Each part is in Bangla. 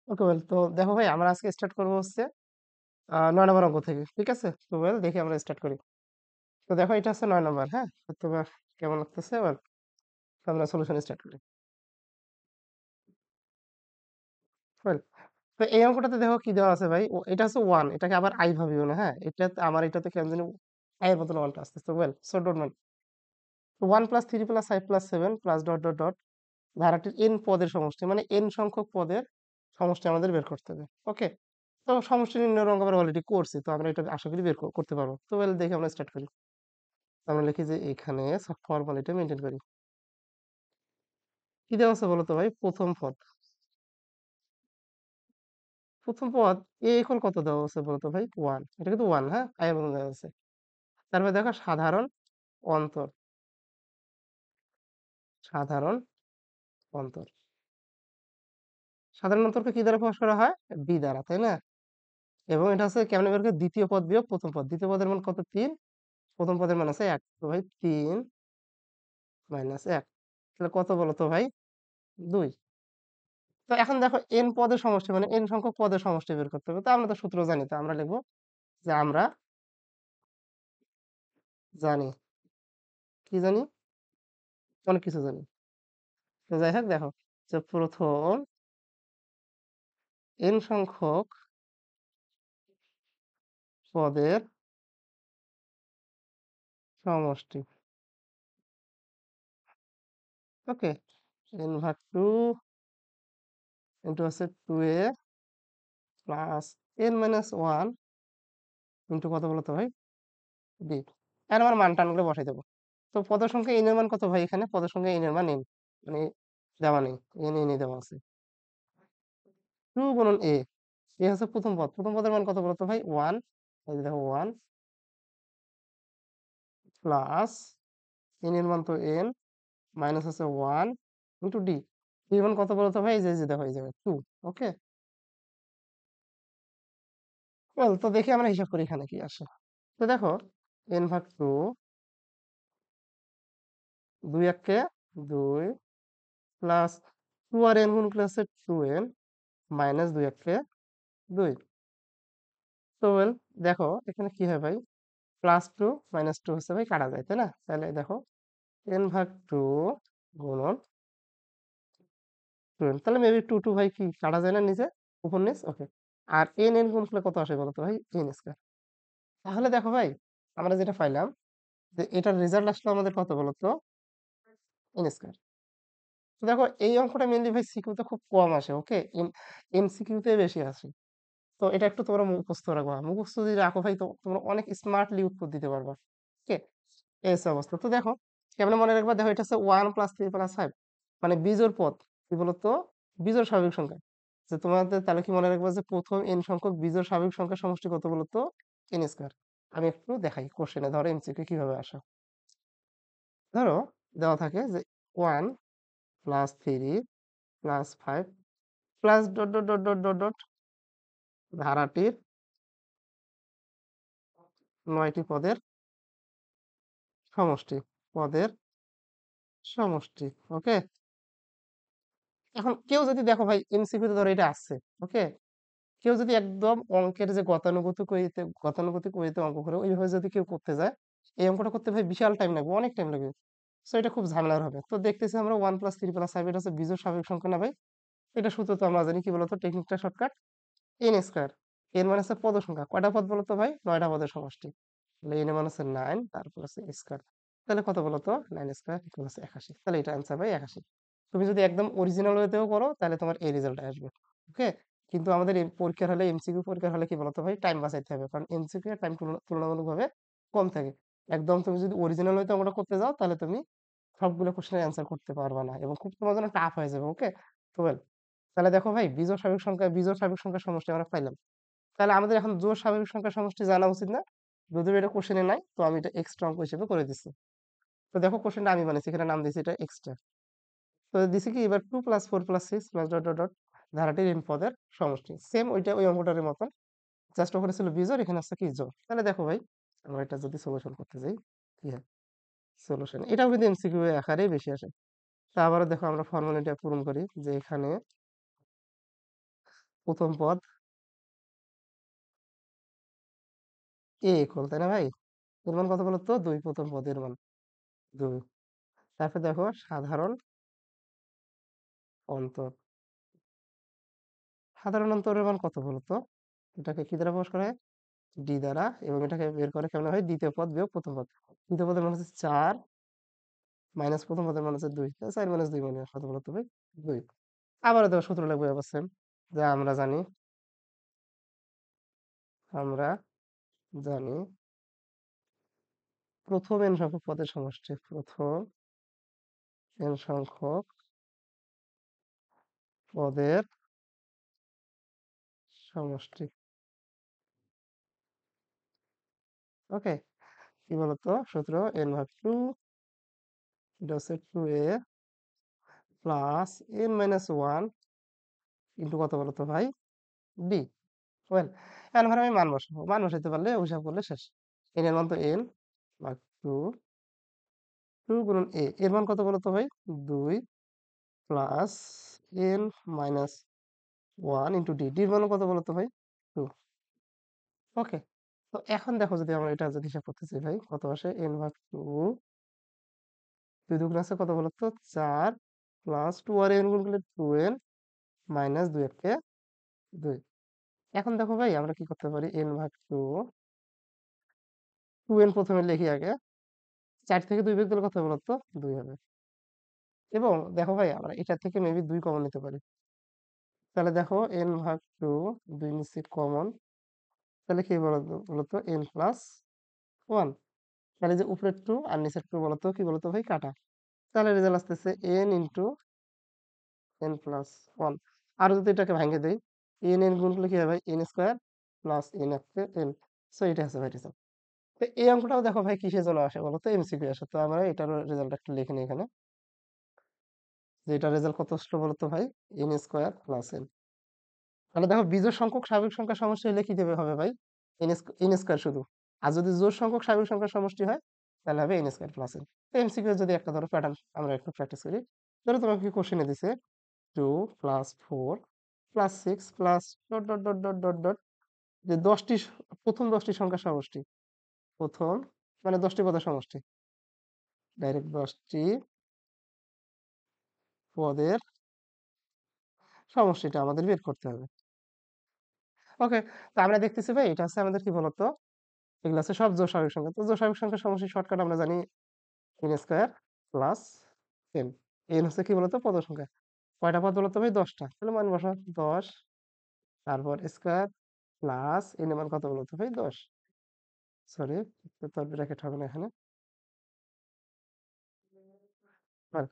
ওকে ওয়েল, তো দেখো ভাই আমরা আজকে স্টার্ট করবো হচ্ছে 9 নম্বর অঙ্ক থেকে, ঠিক আছে? তো ওয়েল দেখি আমরা স্টার্ট করি। তো দেখো এটা হচ্ছে 9 নম্বর, হ্যাঁ? তো তোমার কেমন লাগতেছে? ওয়েল, তো আমরা সলিউশন স্টার্ট করি। ওয়েল, তো এই অঙ্কটাতে দেখো কি দেওয়া আছে ভাই, এটা হচ্ছে ওয়ান, এটাকে আবার আই ভাবিও না, হ্যাঁ? আমার এটাতে কেমন জানি আই এর মতন ওয়ানটা আসতেছে। Well, so don't mind. 1+3+5+7+ডট ডট ডট ধারাটির এন পদের সমষ্টি, মানে এন সংখ্যক পদের সমষ্টি আমাদের বের করতে হবে। ওকে, তো সমষ্টি নির্ণয়ের অঙ্ক আমরা অলরেডি করছি, তো আমরা এটা আশা করি বের করতে পারবো। তো ওয়েল দেখি আমরা স্টার্ট করি। আমরা লিখি যে এখানে ফর্মালিটি মেনটেন করি। কি দেওয়া আছে বলতো ভাই? প্রথম পদ এ ইকুয়াল কত দেওয়া আছে বলতো ভাই? ওয়ান, এটা কিন্তু ওয়ান, হ্যাঁ, আই এর মতন দেওয়া আছে। তারপরে দেখো সাধারণ অন্তর, সাধারণ অন্তর, সাধারণ অন্তরকে কি দ্বারা প্রকাশ করা হয়? বি দ্বারা, তাই না? এবং এটা হচ্ছে কেমন বের করে? দ্বিতীয় পদ বিয়োগ প্রথম পদ। দ্বিতীয় পদের মান কত? তিন। প্রথম পদের মান আছে এক, তো ভাই 3 - 1, তাহলে কত বলতো ভাই? 2। তো এখন দেখো এন পদের সমষ্টি, মানে এন সংখ্যক পদের সমষ্টি বের করতে হবে। তো আমরা তো সূত্র জানি, তো আমরা লিখবো যে আমরা জানি, কি জানি? অনেক কিছু জানি। তো যাই হোক, দেখো যে প্রথম এন সংখ্যক পদের সমষ্টি। ওকে, এন ভাগ টু ইন্টু হচ্ছে 2a প্লাস n - 1 ইন্টু কত বলতো ভাই? বি। আর আমার মান টান করে বসাই দেবো। তো পদের সংখ্যা n এর মান কত ভাই? এখানে পদের সংখ্যা n এর মান n, মানে দেওয়া নেই, n দেওয়া আছে। 2 গুণন a, এ হচ্ছে প্রথম পদ। প্রথম পদের মান কত বলতো ভাই? 1। এই যে দেখো 1 প্লাস n এর মান তো n, মাইনাস হচ্ছে 1 ইন্টু ডি। ডি মান কত বলতো ভাই? এই যে দেখো এই জায়গায় 2। ওকে, ওয়েল, তো দেখি আমরা হিসাব করি এখানে কি আসে। তো দেখো n ভাগ 2, 2 1 2 প্লাস 2 আর n গুণ করলে হচ্ছে 2n মাইনাস 2 1 2। তো ওয়েল, দেখো এখানে কি হয় ভাই? +2 - 2 হচ্ছে ভাই কাটা যায়, তাই না? তাহলে দেখো n ভাগ 2 গুণন 2n, তাহলে মেবি 2 2 ভাই কি কাটা যায় না নিচে, উপর নিচ? ওকে, আর n গুণ করলে কত আসে বলতো ভাই? n square. তাহলে দেখো ভাই আমরা যেটা পাইলাম যে এটার রেজাল্ট আসলো আমাদের কত বলতো? n square. তো দেখো এই অঙ্কটা মেইনলি ভাই সিকিউতে খুব কম আসে, ওকে, এমসিকিউতে বেশি আসে। তো এটা একটু তোমরা মুখস্থ রাখবা। মুখস্থ যদি রাখো ভাই, তো তোমরা অনেক স্মার্টলি উত্তর দিতে পারবা। ওকে, এই হচ্ছে অবস্থা। তো দেখো কেমনে মনে রাখবা? দেখো এটা হচ্ছে 1+3+5, মানে বিজোড় পদ। কি বলতো? বিজোড় স্বাভাবিক সংখ্যা। যে তোমাদের তাহলে কি মনে রাখবা যে প্রথম n সংখ্যক বিজোড় স্বাভাবিক সংখ্যার সমষ্টি কত বলতো? n square. আমি একটু দেখাই কোশ্চেনে, ধরো এমসিকিউ কিভাবে আসে। ধরো দেওয়া থাকে যে 1+3+5 plus dot dot dot dot dot dot ধারাটির 9টি পদের সমষ্টি, পদের সমষ্টি। ওকে, এখন কেউ যদি দেখো ভাই এমসিকিউ তে ধরো এটা আসছে, ওকে, কেউ যদি একদম অঙ্কের যে গতানুগতিক ওয়েতে অঙ্ক করে ওইভাবে যদি কেউ করতে যায়, এই অঙ্কটা করতে ভাই বিশাল টাইম লাগবে, অনেক টাইম লাগবে। সো এটা খুব ঝামেলার হবে। তো দেখতেছি আমরা 1+3+5, এটা হচ্ছে বিজোড় স্বাভাবিক সংখ্যা না ভাই? এটা সূত্র তো আমরা জানি, কি বলতো? টেকনিকটা শর্টকাট, এন স্কয়ার। এর মানে হচ্ছে পদ সংখ্যা, কয়টা পদ বলতো ভাই? 9টা পদের সমষ্টি। তাহলে এন এর মান হচ্ছে 9, তারপর হচ্ছে স্কয়ার। তাহলে কত বলতো? 9 স্কয়ার ইকুয়াল হচ্ছে 81। তাহলে এটা অ্যান্সার ভাই 81। তুমি যদি একদম অরিজিনাল ওয়েতেও করো তাহলে তোমার এই রেজাল্ট আসবে। ওকে, কিন্তু আমাদের এই পরীক্ষার হলে, এমসিকিউ পরীক্ষার হলে কি বলতো ভাই? টাইম বাঁচাইতে হবে, কারণ এমসিকিউ এর টাইম তুলনামূলকভাবে কম থাকে। একদম তুমি যদি অরিজিনাল ওয়েতে অঙ্কটা করতে যাও তাহলে তুমি সবগুলো কোশ্চেনের অ্যান্সার করতে পারবা না, এবং খুব তোমার জন্য টাফ হয়ে যাবে। ওকে, তো well, তাহলে দেখো ভাই বিজোড় স্বাভাবিক সংখ্যার সমষ্টি আমরা পাইলাম। তাহলে আমাদের এখন জোড় স্বাভাবিক সংখ্যার সমষ্টি জানা উচিত না? যদিও এটা কোশ্চেনে নাই, তো আমি এটা এক্সট্রা অঙ্ক হিসেবে করে দিচ্ছি। তো দেখো কোশ্চেনটা আমি বানিয়েছি, এখানে নাম দিয়েছি এটা এক্সট্রা। তো দিছি কি এবার 2+4+6 প্লাস ডট ডট ডট ধারাটির n পদের সমষ্টি, সেম ওইটা ওই অঙ্কটার মতন, জাস্ট ওখানে ছিল বিজোড়, এখানে আছে কি জোড়। তাহলে দেখো ভাই আমরা এটা যদি সলিউশন করতে যাই, কি হয় সলিউশন? এটাও কিন্তু এমসিকিউ আকারেই বেশি আসে। তা আবারও দেখো আমরা ফর্মুলাটা পূরণ করি যে এখানে প্রথম পদ a ইকুয়াল, তাই না ভাই? এর মান কত বলো তো? 2, প্রথম পদের মান 2। তারপর দেখো সাধারণ অন্তর। সাধারণ অন্তরের মান কত বলো তো? এটাকে কি দ্বারা প্রকাশ করা হয়? d দ্বারা, এবং এটাকে বের করে কেমন হয়? দ্বিতীয় পদ বিয়োগ প্রথম পদ। দ্বিতীয় পদের মান হচ্ছে 4 মাইনাস প্রথম পদের মান হচ্ছে 2। 4 মাইনাস 2 মানে কত বলো তো ভাই? 2। আবারও দেখো সূত্র লাগবে আবার সেম, যা আমরা জানি প্রথম n সংখ্যক পদের সমষ্টি, প্রথম n সংখ্যক পদের সমষ্টি। ওকে, কি বলতো সূত্র? n ভাগ 2, এটা হচ্ছে 2a plus n minus 1 into কত বলতো ভাই? d। ওয়েল, এখন ঘরে আমি মান বসাবো, মান বসাইতে পারলে হিসাব করলে শেষ। n এর মান তো n ভাগ 2, 2 গুণন a, এর মান কত বলতো ভাই? 2 plus n minus 1 into d, d এর মান কত বলতো ভাই? 2। ওকে, তো এখন দেখো যদি আমরা এটা যদি হিসাব করতে চাই ভাই, কত আসে? n ভাগ 2, 2 দুগুণ আছে কত বলতো? 4 প্লাস 2 আর n গুণ করলে 2n মাইনাস 2 একে 2। এখন দেখো ভাই আমরা কি করতে পারি? n ভাগ 2, 2n প্রথমে লিখি আগে, 4 থেকে 2 বিয়োগ দিলে কত হবে বলতো? 2 হবে। এবং দেখো ভাই আমরা এটা থেকে মেবি 2 কমন নিতে পারি। তাহলে দেখো n ভাগ 2, 2 নিচ্ছি কমন, তাহলে কি বলতো? n plus 1। তাহলে যে উপরের 2 আর নিচের 2 বলতো কি বলতো ভাই? কাটা। তাহলে রেজাল্ট আসতেছে n ইন্টু n প্লাস 1। আর যদি এটাকে ভাঙে দেই, n গুণ করলে কি হবে ভাই? n স্কোয়ার প্লাস n একে n। সো এটা আছে ভাই রেজাল্ট। তো এই অঙ্কটাও দেখো ভাই কিসের জন্য আসে বলতো? এমসিকিউ আসে। তো আমরা এটার রেজাল্ট একটু লিখে নিই এখানে, যে এটা রেজাল্ট কত আসলো বলতো ভাই? n square plus n। তাহলে দেখো বিজোড় সংখ্যক স্বাভাবিক সংখ্যার সমষ্টি হলে কি দেবে হবে ভাই? n স্কোয়ার শুধু। আর যদি জোড় সংখ্যক স্বাভাবিক সংখ্যার সমষ্টি হয় তাহলে হবে n স্কোয়ার প্লাস n। তো এমসিকিউ যদি একটা ধরো প্যাটার্ন আমরা একটু প্র্যাকটিস করি, ধরো তোমাকে কোশ্চেনে দিছে 2 plus 4 plus 6 plus dot dot dot dot dot dot, যে 10টি প্রথম 10টি সংখ্যার সমষ্টি, প্রথম মানে 10টি পদের সমষ্টি, ডাইরেক্ট 10টি পদের সমষ্টিটা আমাদের বের করতে হবে। ওকে, তো আমরা দেখতেছি ভাই এটা হচ্ছে আমাদের কি বলতো? এগুলো আছে সব জোড় স্বাভাবিক সংখ্যা। তো জোড় স্বাভাবিক সংখ্যার সমষ্টি শর্টকাট আমরা জানি n square plus n। n হচ্ছে কি বলতো? পদ সংখ্যা। কয়টা পদ বলতো ভাই? 10টা। তাহলে মান বসা 10, তারপর স্কয়ার প্লাস n এর মান কত বলতো ভাই? 10। সরি, তার ব্র্যাকেট হবে না এখানে। আর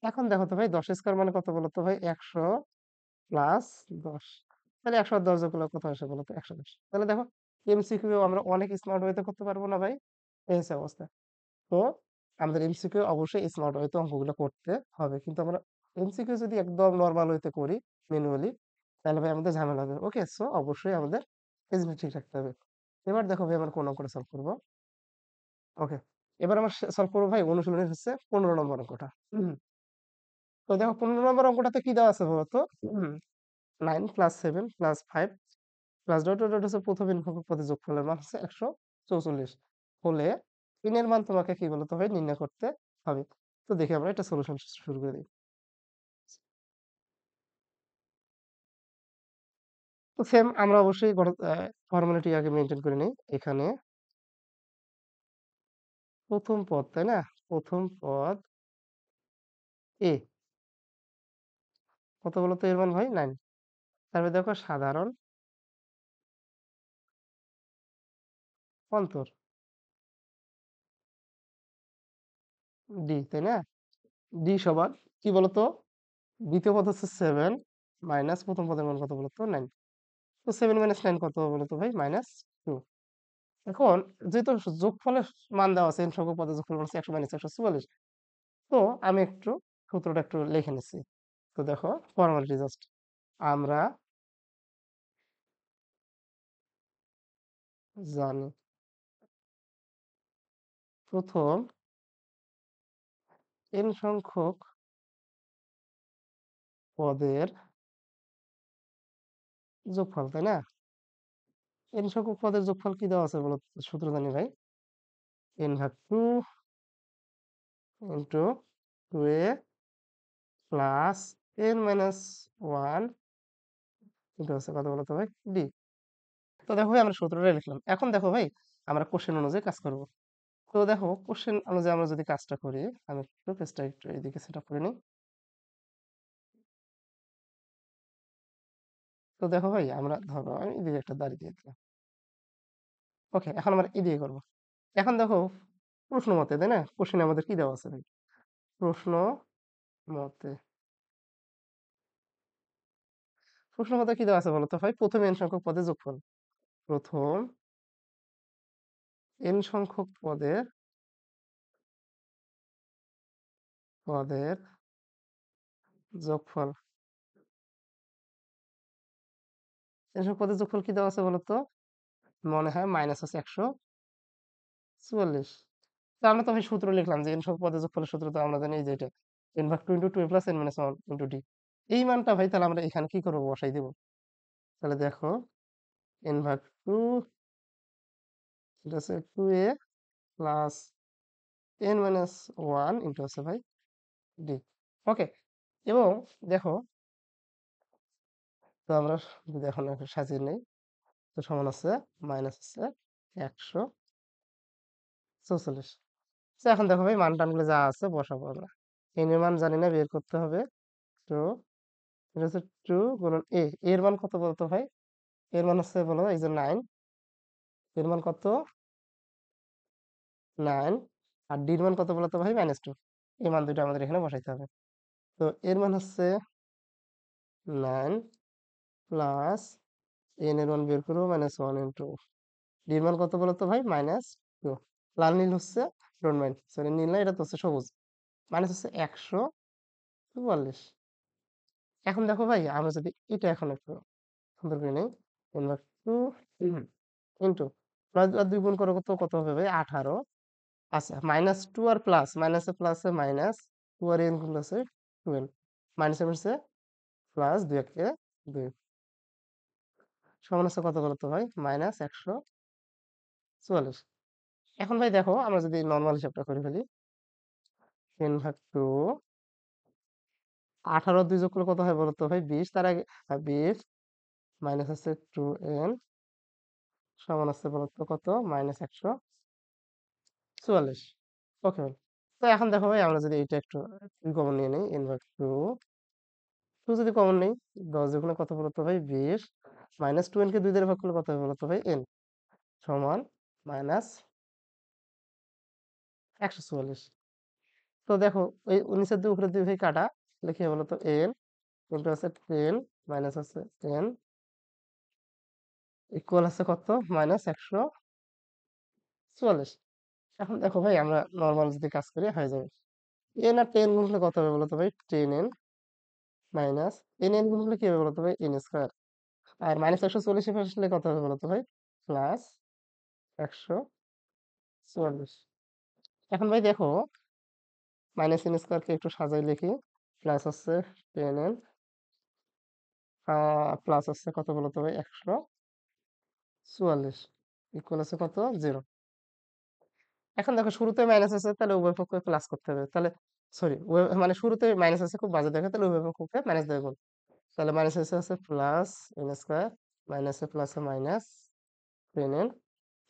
এখন দেখো তো ভাই 10 স্কয়ার মানে কত বলতো ভাই? 100 প্লাস 10। তাহলে 110 যোগ করলে কত আসে বলতো? 110। তাহলে দেখো এমসিকিউ আমরা অনেক স্মার্ট ওয়েতে করতে পারবো না ভাই? এই হচ্ছে অবস্থা। তো আমাদের এমসিকিউ অবশ্যই স্মার্ট ওয়েতে অঙ্কগুলো করতে হবে, কিন্তু আমরা এমসিকিউ যদি একদম নর্মাল ওয়েতে করি ম্যানুয়ালি, তাহলে ভাই আমাদের ঝামেলা হবে। ওকে, সো অবশ্যই আমাদের এজন্য ঠিক রাখতে হবে। এবার দেখো ভাই আমরা কোন অঙ্কটা সলভ করবো। ওকে, এবার আমরা সলভ করবো ভাই অনুশীলনের হচ্ছে 15 নম্বর অঙ্কটা। তো দেখো 15 নম্বর অঙ্কটাতে কি দেওয়া আছে বলতো? 9 plus 7 plus 5 plus dot dot dot হচ্ছে প্রথম n সংখ্যক পদের যোগফলের মান হচ্ছে 144 হলে n এর মান তোমাকে কি বলতে হবে? নির্ণয় করতে হবে। তো দেখি আমরা এটা সলিউশন শুরু করে দিই। তো সেম আমরা অবশ্যই ফর্মালিটি আগে মেনটেন করে নিই। এখানে প্রথম পদ, তাই না? প্রথম পদ a কত বলতো? এর মান ভাই 9। তারপরে দেখো সাধারণ অন্তর d, তাই না? d সমান কি বলতো? দ্বিতীয় পদ হচ্ছে 7 মাইনাস প্রথম পদের মান কত বলতো? 9। তো 7 মাইনাস 9 কত বলতো ভাই? -2। এখন যেহেতু যোগফলের মান দেওয়া আছে n সংখ্যক পদের যোগফল মান হচ্ছে 100 মাইনাস 144, তো আমি একটু সূত্রটা একটু লিখে নিচ্ছি। তো দেখো ফর্মালিটি জাস্ট, আমরা জানি প্রথম n সংখ্যক পদের যোগফল, তাই না? n সংখ্যক পদের যোগফল কি দেওয়া আছে বলো তো? সূত্র জানি ভাই, n ভাগ 2 into 2a plus n minus 1 into আছে কত বলো তো ভাই, d। তো দেখো ভাই আমরা সূত্রটা লিখলাম। এখন দেখো ভাই আমরা কোশ্চেন অনুযায়ী কাজ করব। তো দেখো কোশ্চেন অনুযায়ী আমরা যদি কাজটা করি, আমি একটু পেজটা একটু এইদিকে সেট আপ করে নিই। তো দেখো ভাই আমরা ধরো আমি এদিকে একটা দাঁড়িয়ে দিয়ে দিলাম। ওকে, এখন আমরা এদিকে করব। এখন দেখো প্রশ্ন মতে, তাই না? কোশ্চেনে আমাদের কি দেওয়া আছে ভাই? প্রশ্ন মতে, প্রশ্ন মতে কি দেওয়া আছে বলো তো ভাই? প্রথম n সংখ্যক পদের যোগফল। প্রথম n সংখ্যক পদের যোগফল। n সংখ্যক পদের যোগফল কি দেওয়া আছে বলো তো? মনে হয় মাইনাস আছে 144। তো আমরা তো ভাই সূত্র লিখলাম যে n সংখ্যক পদের যোগফলের সূত্র তো আমরা জানি, এই যে এটা n ভাগ 2 into 2 plus n minus 1 into d। এই মানটা ভাই তাহলে আমরা এখানে কি করবো, বসাই দেবো। তাহলে দেখো n ভাগ 2 এটা হচ্ছে 2a plus n minus 1 into আছে ভাই d। ওকে, এবং দেখো, তো আমরা যদি এখন একটু সাজিয়ে নেই, তো সমান আছে মাইনাস আছে 144। তো এখন দেখো ভাই মান টানগুলো যা আছে বসাবো আমরা। n এর মান জানি না, বের করতে হবে। তো এটা হচ্ছে 2 গুণন a, এর মান কত বলতো ভাই? এর মান হচ্ছে বলো, এই যে 9, এর মান কত? 9। আর d এর মান কত বলতো ভাই? -2। এই মান দুটো আমাদের এখানে বসাইতে হবে। তো এর মান হচ্ছে 9 প্লাস n এর মান বের করবো -1 ইন্টু d এর মান কত বলতো ভাই? -2। লাল নীল হচ্ছে, ডোন্ট মাইন্ড, সরি নীল না, এটা তো হচ্ছে সবুজ। মাইনাস হচ্ছে 144। এখন দেখো ভাই আমরা যদি এটা এখন একটু সুন্দর করে নিই, n ভাগ 2 ইন্টু 9 আর 2 গুণ করো তো কত হবে ভাই? 18। আচ্ছা, -2 আর প্লাস, মাইনাসে প্লাসে মাইনাস, 2 আর n গুণ আছে 12, মাইনাসে মাইনাসে প্লাস, 2 একে 2, সমান আছে কত বলতো ভাই? -144। এখন ভাই দেখো আমরা যদি নরমাল হিসাবটা করে ফেলি, n ভাগ 2, 18 আর 2 যোগ করলে কত হয় বলতো ভাই? 20। তার আগে 20 মাইনাস আছে 2n সমান আছে বলতো কত? -144। ওকে ভাই। তো এখন দেখো ভাই আমরা যদি এটা একটু কমন নিয়ে নিই, n ভাগ 2, 2 যদি কমন নেই, 10 যেখানে কত বলতো ভাই? 20 মাইনাস 2n কে 2 দ্বারা ভাগ করলে কত হবে বলতো ভাই? n সমান মাইনাস 144। তো দেখো এই 19 এর 2 উপরে 2 ভাই কাটা, লিখে বলতো n ইন্টু আছে 10 মাইনাস আছে 10 ইকুয়াল আছে কত? -144। এখন দেখো ভাই আমরা নরমাল যদি কাজ করি হয়ে যাবে। n আর 10 গুণ করলে কত হবে বলতো ভাই? 10n মাইনাস n গুণ করলে কি হবে বলতো ভাই? n square. আর মাইনাস 144 এ আসলে কত হবে বলতো ভাই? প্লাস 144। এখন ভাই দেখো মাইনাস n স্কয়ার কে একটু সাজাই লিখি, প্লাস হচ্ছে 10n প্লাস হচ্ছে কত বলতো ভাই? 144 ইকুয়াল আছে কত? 0। এখন দেখো শুরুতে মাইনাস আছে, তাহলে উভয় পক্ষকে প্লাস করতে হবে। তাহলে সরি, মানে শুরুতে মাইনাস আছে, খুব বাজে দেখে, তাহলে উভয় পক্ষকে মাইনাস দিয়ে গুণ। তাহলে মাইনাস আছে প্লাস n স্কয়ার, মাইনাসে প্লাসে মাইনাস 10n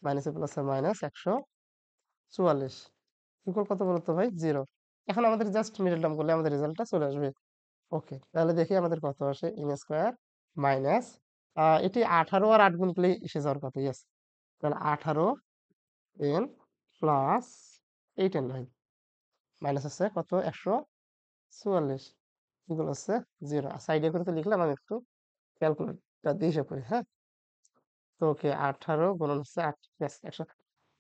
মাইনাসে প্লাসে মাইনাস 144 ইকুয়াল কত বলতো ভাই? 0। এখন আমাদের জাস্ট মিডল টার্ম করলে আমাদের রেজাল্টটা চলে আসবে। ওকে, তাহলে দেখি আমাদের কত আসে। n স্কয়ার মাইনাস এটি 18 আর 8 গুণ করলে এসে যাওয়ার কথা। ইয়েস, তাহলে 18 n প্লাস 8n ভাই, মাইনাস আছে কত? 144 ইকুয়াল হচ্ছে 0। সাইডে করে তো লিখলাম, আমি একটু ক্যালকুলেটর দিয়ে হিসাব করি, হ্যাঁ। তো ওকে, 18 গুণন হচ্ছে 8, ব্যাস 100।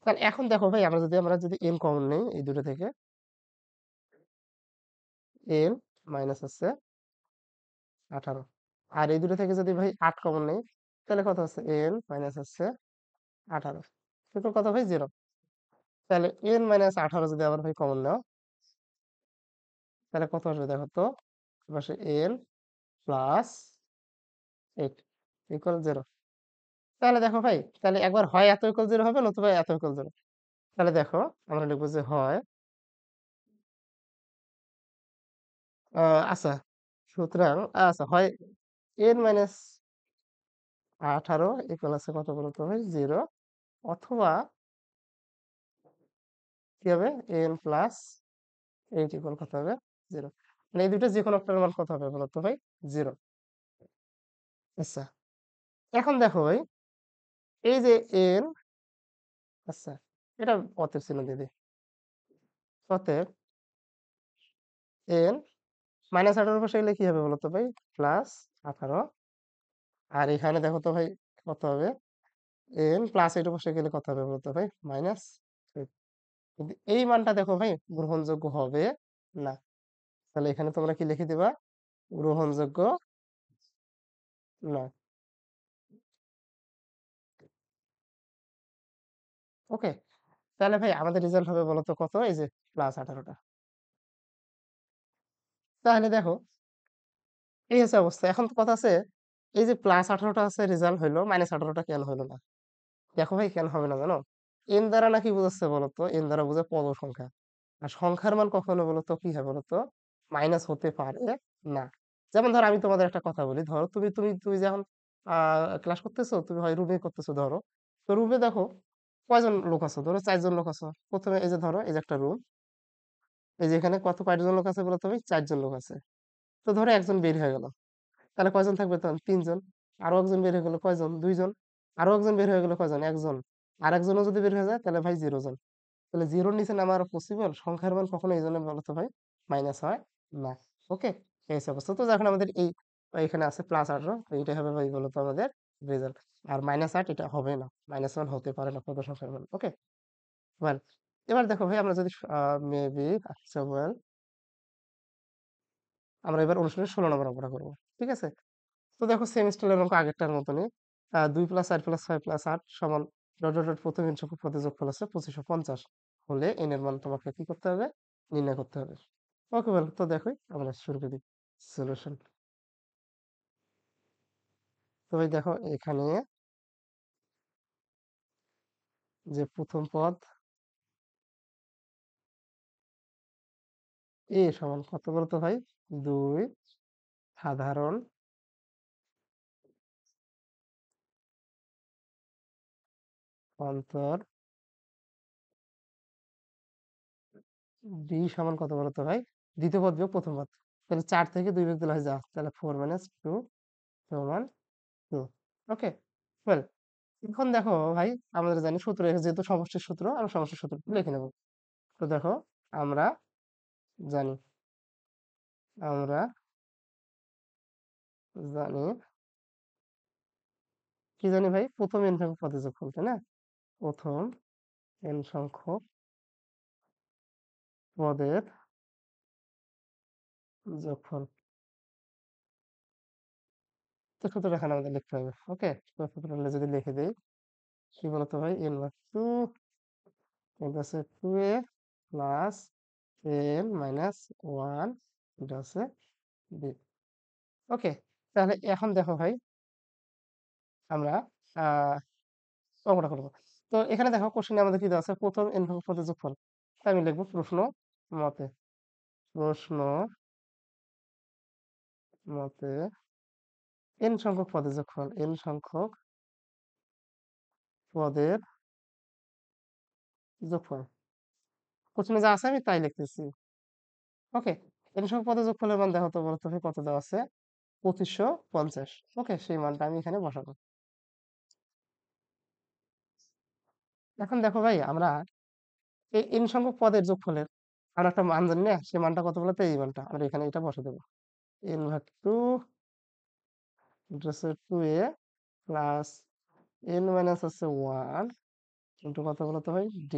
তাহলে এখন দেখো ভাই আমরা যদি n কমন নেই এই দুটো থেকে, n মাইনাস হচ্ছে 18, আর এই দুটো থেকে যদি ভাই 8 কমন নেই, তাহলে কত হচ্ছে? n মাইনাস হচ্ছে 18 কিন্তু কত ভাই? 0। তাহলে n মাইনাস 18 যদি আবার ভাই কমন নাও, তাহলে কত আসবে দেখো তো? পাশে n প্লাস 8। ইকুয়াল 0। তাহলে দেখো ভাই, তাহলে একবার হয় এত ইকুয়াল 0 হবে, নতুবা এত ইকুয়াল 0। তাহলে দেখো আমরা লিখবো যে হয় আচ্ছা, সুতরাং আচ্ছা হয় n মাইনাস 18 ইকুয়াল আছে কত বলতো ভাই 0, অথবা কি হবে n প্লাস 8 ইকুয়াল কত হবে 0। মানে এই দুটো যে কোনো একটার মান কত হবে বলতো ভাই 0। আচ্ছা, এখন দেখো ভাই, এই যে n, আচ্ছা এটা অতএব চিহ্ন দিয়ে দিই, অতএব n মাইনাস 18 পাশে গেলে কি হবে বলতো ভাই প্লাস 18। আর এখানে দেখো তো ভাই কত হবে n প্লাস 8 পাশে গেলে কত হবে বলতো ভাই মাইনাস 8। কিন্তু এই মানটা দেখো ভাই গ্রহণযোগ্য হবে না। তাহলে এখানে তোমরা কি লিখে দিবা গ্রহণযোগ্য না। ওকে, তাহলে ভাই আমাদের রেজাল্ট হবে বলতো কত, এই যে প্লাস 18টা। তাহলে দেখো এই হচ্ছে অবস্থা। এখন তো কথা আছে, এই যে প্লাস 18টা আছে রেজাল্ট হইলো, মাইনাস 18টা কেন হইলো না? দেখো ভাই কেন হবে না জানো? এন দ্বারা নাকি বুঝাচ্ছে বলতো, এন দ্বারা বোঝায় পদ সংখ্যা। আর সংখ্যার মান কখনো বলতো কি হয় বলতো মাইনাস হতে পারে না। যেমন ধরো আমি তোমাদের একটা কথা বলি, ধরো তুমি যখন ক্লাস করতেছো, তুমি হয় রুমে করতেছো, ধরো তো রুমে দেখো কয়জন লোক আছো, ধরো 4জন লোক আছো। প্রথমে এই যে ধরো এই যে একটা রুম, এই যে এখানে কয়জন লোক আছে বলতো ভাই 4জন লোক আছে। তো ধরো একজন বের হয়ে গেল, তাহলে কয়জন থাকবে তখন 3জন। আরো একজন বের হয়ে গেল কয়জন 2জন। আরো একজন বের হয়ে গেল কয়জন 1জন। আর একজনও যদি বের হয়ে যায় তাহলে ভাই 0জন। তাহলে 0-র নিচে নামা আর পসিবল? সংখ্যার মান কখনো এই জন্য বলতো ভাই মাইনাস হয় না। ওকে, এই হচ্ছে অবস্থা। তো এখন আমাদের এই এখানে আছে +18, তো এটা হবে ভাই বলতো আমাদের রেজাল্ট। আর -8 এটা হবে না, -1 হতে পারে না কত সংখ্যার মান। ওকে, ওয়েল, এবার দেখো ভাই আমরা যদি মেবি, আচ্ছা ওয়েল, আমরা এবার অনুশীলনের 16 নম্বর অঙ্কটা করবো। ঠিক আছে, তো দেখো সেমিস্টারের অঙ্ক আগেরটার মতনই, 2 + 4 + 6 + 8 সমান ডট ডট ডট প্রথম n সংখ্যক পদের যোগফল আছে 2550 হলে n এর মান তোমাকে কি করতে হবে নির্ণয় করতে হবে। ওকে বল, তো দেখো আমরা শুরু করি সলিউশন। তো ভাই দেখো এখানে যে প্রথম পদ a সমান কত বলতো ভাই 2 সাধারণ অন্তর b সমান কত বলতো ভাই দ্বিতীয় পদ বিয়োগ প্রথম পদ। তাহলে 4 থেকে 2 বিয়োগ দিলে হয় যা, তাহলে 4 - 2 সমান 2। ওকে, ওয়েল, এখন দেখো ভাই আমাদের জানি সূত্র, যেহেতু সমষ্টির সূত্র আমরা সমষ্টির সূত্র লিখে নেব। তো দেখো আমরা জানি আমরা জানি কি জানি ভাই প্রথম n সংখ্যক পদের যোগফল, তাই না? প্রথম n সংখ্যক পদের যোগফল। তো সূত্রটা এখানে আমাদের লিখতে হবে। ওকে, তো সূত্রটা যদি লিখে দিই কি বলতো ভাই n ভাগ 2 এটা হচ্ছে 2a প্লাস n মাইনাস 1 এটা হচ্ছে b। ওকে, তাহলে এখন দেখো ভাই আমরা আহ অঙ্কটা করবো। তো এখানে দেখো কোশ্চেনে আমাদের কি দেওয়া আছে প্রথম n সংখ্যক পদের যোগফল। তাই আমি লিখবো প্রশ্ন মতে, প্রশ্ন মতে n সংখ্যক পদের যোগফল, n সংখ্যক পদের যোগফল। কোশ্চেনে যা আছে আমি তাই লিখতেছি। ওকে, n সংখ্যক পদের যোগফলের মান দেখো তো বলতো ভাই কত দেওয়া আছে 2550। ওকে, সেই মানটা আমি এখানে বসাবো। এখন দেখো ভাই আমরা এই n সংখ্যক পদের যোগফলের আমরা একটা মান জানি না, সেই মানটা কত বলতো এই মানটা আমরা এখানে এটা বসে দেবো। n ভাগ 2 হচ্ছে 2a প্লাস n মাইনাস হচ্ছে 1 ইন্টু কত বলতো ভাই d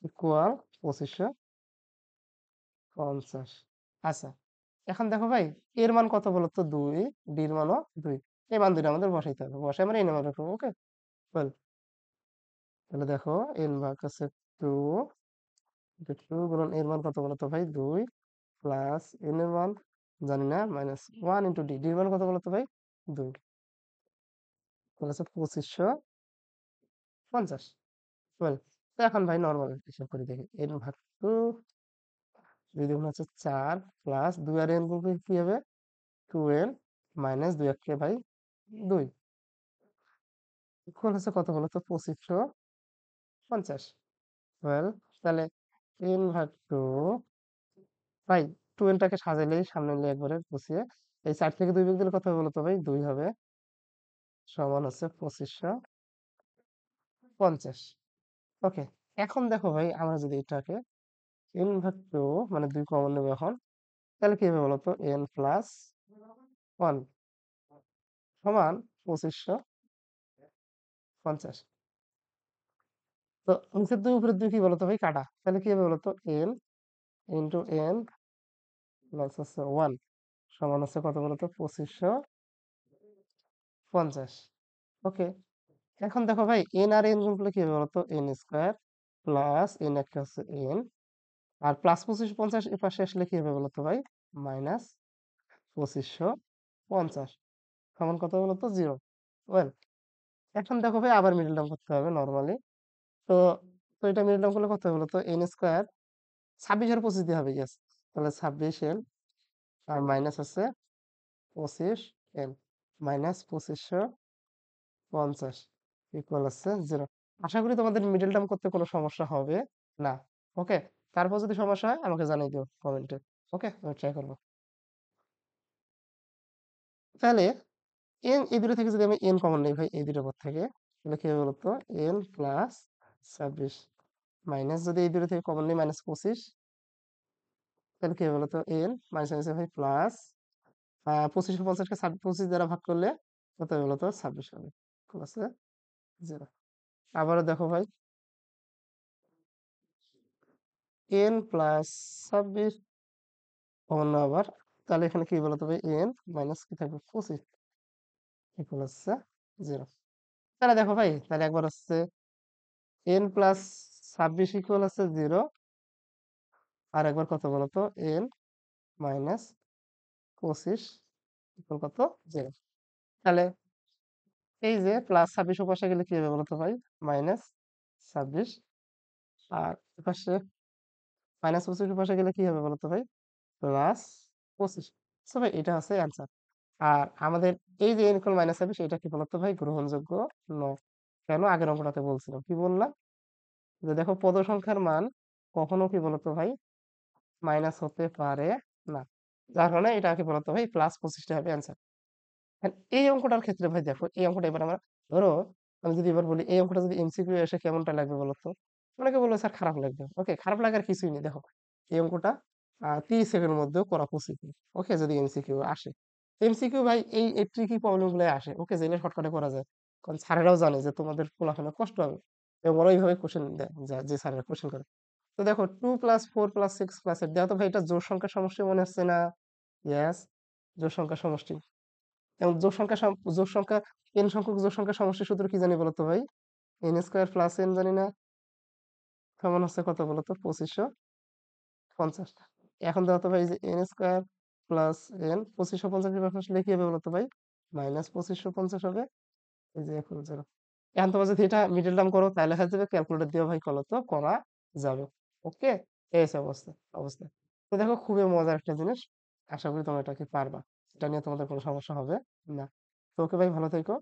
ইকুয়াল 2550। আচ্ছা, এখন দেখো ভাই এর মান কত বলতো 2, d এর মানও 2। এই মান দুটো আমাদের বসাইতে হবে, বসে আমরা n এর মান রাখবো। ওকে, বল, তাহলে দেখো n ভাগ হচ্ছে 2, 2 গুণন এর মান কত বলতো ভাই 2 প্লাস n এর মান জানি না মাইনাস 1 ইন্টু d, d এর মান কত বলতো ভাই 2। বলেছে 2550। ওয়েল, তো এখন ভাই নর্মাল হিসাব করে দেখি, n ভাগ টু 2 হচ্ছে 4 প্লাস 2 আর n গুণলে কি হবে 2n মাইনাস 2 কে ভাই 2 ইকুয়াল হচ্ছে কত বলো তো 2550। ওয়েল, তাহলে n ভাগ টু ভাই 2n টাকে সাজাইলেই সামনে নিয়ে একবারে বসিয়ে এই 4 থেকে 2 বিয়োগ দিলে কত হবে বলো তো ভাই 2 হবে, সমান হচ্ছে 2550। ওকে, এখন দেখো ভাই আমরা যদি এটাকে n ভাগ টু মানে 2 কমন নেবো এখন, তাহলে কি হবে বলতো n প্লাস 1 সমান 2550। তো নিচের 2 উপরের 2 কি বলতো ভাই কাটা, তাহলে কি হবে বলতো n ইন্টু n প্লাস হচ্ছে 1 সমান হচ্ছে কত বলতো 2550। ওকে, এখন দেখো ভাই n আর n গুণ করলে কি হবে বলতো n স্কয়ার প্লাস n একটা হচ্ছে n আর প্লাস 2550 এর পাশে আসলে কি হবে বলতো ভাই মাইনাস 2550 সমান কত বলতো 0। ওয়েল, এখন দেখো ভাই আবার মিডল টার্ম করতে হবে নরমালি। তো তো এটা মিডল টার্ম করলে কত হবে বলতো n স্কয়ার 26 আর 25 দিয়ে হবে, ইয়েস। তাহলে 26n আর মাইনাস আছে 25n মাইনাস 2550 ইকুয়াল আছে 0। আশা করি তোমাদের মিডল টার্ম করতে কোনো সমস্যা হবে না। ওকে, তারপর যদি সমস্যা হয় আমাকে জানিয়ে দিও কমেন্টে। ওকে, আমি ট্রাই করবো। তাহলে n এই দুটো থেকে যদি আমি n কমন নিই ভাই এই দুটোর পর থেকে, তাহলে কি হবে বলতো n প্লাস 26 মাইনাস যদি এই দুটো থেকে কমন নিই মাইনাস 25, তাহলে কি হবে বলতো n মাইনাস মাইনাস ভাই প্লাস 25 কে 25 দ্বারা ভাগ করলে কত হবে বলতো 26 হবে, ঠিক আছে 0। আবারও দেখো ভাই n প্লাস 26 কমন নাও আবার, তাহলে এখানে কি বলতো ভাই n মাইনাস কি থাকবে 25 ইকুয়াল হচ্ছে 0। তাহলে দেখো ভাই তাহলে একবার হচ্ছে n প্লাস 26 ইকুয়াল হচ্ছে 0 আর একবার কত বলতো n মাইনাস 25 ইকুয়াল কত 0। তাহলে এই যে প্লাস 26 ও পাশে গেলে কি হবে বলতো ভাই মাইনাস 26 আর এপাশে মাইনাস 25 এর পাশে গেলে কি হবে বলতো ভাই প্লাস 25। সো ভাই এটা হচ্ছে অ্যান্সার। আর আমাদের এই যে n ইকুয়াল মাইনাস 26 এটা কি বলতো ভাই গ্রহণযোগ্য নয়। কেন, আগের অঙ্কটাতে বলছিলাম কি বললাম যে দেখো পদ সংখ্যার মান কখনো কি বলতো ভাই মাইনাস হতে পারে না, যার কারণে এটা কি বলতো ভাই প্লাস 25টা হবে অ্যান্সার। এই অঙ্কটার ক্ষেত্রে ভাই দেখো এই অঙ্কটা এবার আমরা ধরো আমি যদি এবার বলি এই অঙ্কটা যদি এমসিকিউ এসে কেমনটা লাগবে বলতো, অনেকে বললো স্যার খারাপ লাগবে। ওকে, খারাপ লাগার কিছুই নেই। দেখো এই অঙ্কটা 30 সেকেন্ডের মধ্যেও করা পসিবল। ওকে, যদি এমসিকিউ আসে, এমসিকিউ ভাই এই ট্রিকি প্রবলেম গুলো আসে, ওকে, যেগুলো শর্টকাটে করা যায়। কারণ স্যারেরাও জানে যে তোমাদের পড়াশোনা কষ্ট হবে এবং ওরা এইভাবে কোশ্চেন দেয় যে স্যারেরা কোশ্চেন করে। তো দেখো 2 প্লাস 4 প্লাস 6 প্লাস 8 দেখো তো ভাই এটা জোড় সংখ্যার সমষ্টি মনে হচ্ছে না? ইয়েস, জোড় সংখ্যার সমষ্টি। এবং জোড় সংখ্যা n সংখ্যক জোড় সংখ্যার সমষ্টির সূত্র কি জানি বলতো ভাই n স্কয়ার প্লাস n জানি না সমান হচ্ছে কত বলতো 2550। এখন দেখো তো ভাই এই যে n স্কয়ার প্লাস n 2550 এর পাশে আসলে কি হবে বলতো ভাই মাইনাস 2550 হবে, এই যে এখন 0। এখন তোমরা যদি এটা মিডল টার্ম করো তাহলে হয়ে যাবে, ক্যালকুলেটর দিয়ে ভাই করলে তো করা যাবে। ওকে, এই হচ্ছে অবস্থা। তো দেখো খুবই মজার একটা জিনিস, আশা করি তোমরা এটাকে পারবা, এটা নিয়ে তোমাদের কোনো সমস্যা হবে না। তো ওকে ভাই, ভালো থেকো।